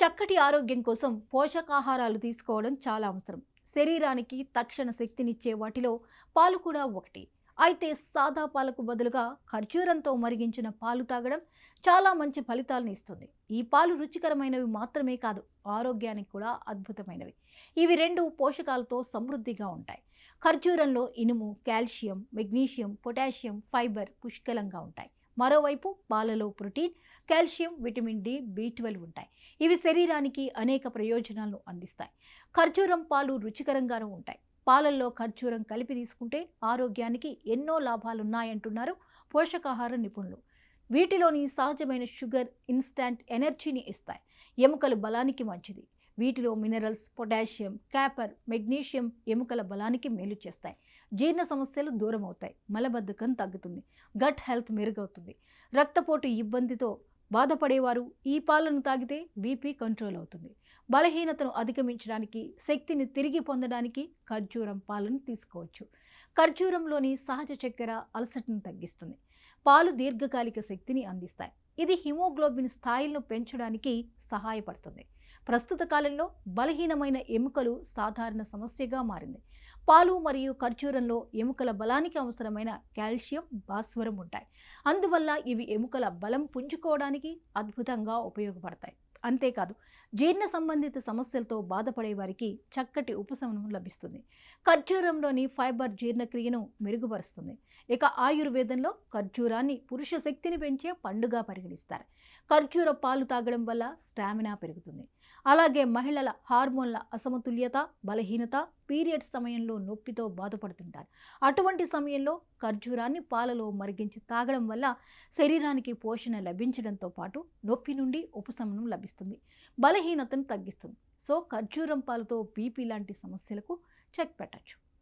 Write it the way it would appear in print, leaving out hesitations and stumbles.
చక్కటి ఆరోగ్యం కోసం పోషకాహారాలు తీసుకోవడం చాలా అవసరం. శరీరానికి తక్షణ శక్తినిచ్చే వాటిలో పాలు కూడా ఒకటి. అయితే సాదా పాలకు బదులుగా ఖర్జూరంతో మరిగించిన పాలు తాగడం చాలా మంచి ఫలితాలను ఇస్తుంది. ఈ పాలు రుచికరమైనవి మాత్రమే కాదు, ఆరోగ్యానికి కూడా అద్భుతమైనవి. ఇవి రెండు పోషకాలతో సమృద్ధిగా ఉంటాయి. ఖర్జూరంలో ఇనుము, కాల్షియం, మెగ్నీషియం, పొటాషియం, ఫైబర్ పుష్కలంగా ఉంటాయి. మరోవైపు పాలలో ప్రోటీన్, కాల్షియం, విటమిన్ డి, బి12 ఉంటాయి. ఇవి శరీరానికి అనేక ప్రయోజనాలను అందిస్తాయి. ఖర్జూరం పాలు రుచికరంగానూ ఉంటాయి. పాలల్లో ఖర్జూరం కలిపి తీసుకుంటే ఆరోగ్యానికి ఎన్నో లాభాలున్నాయంటున్నారు పోషకాహార నిపుణులు. వీటిలోని సహజమైన షుగర్ ఇన్స్టాంట్ ఎనర్జీని ఇస్తాయి. ఎముకల బలానికి మంచిది. వీటిలో మినరల్స్, పొటాషియం, కాపర్, మెగ్నీషియం ఎముకల బలానికి మేలు చేస్తాయి. జీర్ణ సమస్యలు దూరం అవుతాయి. మలబద్ధకం తగ్గుతుంది. గట్ హెల్త్ మెరుగవుతుంది. రక్తపోటు ఇబ్బందితో బాధపడేవారు ఈ పాలను తాగితే బీపీ కంట్రోల్ అవుతుంది. బలహీనతను అధిగమించడానికి, శక్తిని తిరిగి పొందడానికి ఖర్జూరం పాలను తీసుకోవచ్చు. ఖర్జూరంలోని సహజ చక్కెర అలసటను తగ్గిస్తుంది. పాలు దీర్ఘకాలిక శక్తిని అందిస్తాయి. ఇది హిమోగ్లోబిన్ స్థాయిలను పెంచడానికి సహాయపడుతుంది. ప్రస్తుత కాలంలో బలహీనమైన ఎముకలు సాధారణ సమస్యగా మారింది. పాలు మరియు ఖర్జూరంలో ఎముకల బలానికి అవసరమైన కాల్షియం, భాస్వరం ఉంటాయి. అందువల్ల ఇవి ఎముకల బలం పుంజుకోవడానికి అద్భుతంగా ఉపయోగపడతాయి. అంతేకాదు, జీర్ణ సంబంధిత సమస్యలతో బాధపడే వారికి చక్కటి ఉపశమనం లభిస్తుంది. ఖర్జూరంలోని ఫైబర్ జీర్ణక్రియను మెరుగుపరుస్తుంది. ఇక ఆయుర్వేదంలో ఖర్జూరాన్ని పురుష శక్తిని పెంచే పండుగ పరిగణిస్తారు. ఖర్జూర పాలు తాగడం వల్ల స్టామినా పెరుగుతుంది. అలాగే మహిళల హార్మోన్ల అసమతుల్యత, బలహీనత, పీరియడ్స్ సమయంలో నొప్పితో బాధపడుతుంటారు. అటువంటి సమయంలో ఖర్జూరాన్ని పాలలో మరిగించి తాగడం వల్ల శరీరానికి పోషణ లభించడంతో పాటు నొప్పి నుండి ఉపశమనం లభిస్తుంది. బలహీనతను తగ్గిస్తుంది. సో ఖర్జూరం పాలతో బీపీ లాంటి సమస్యలకు చెక్ పెట్టచ్చు.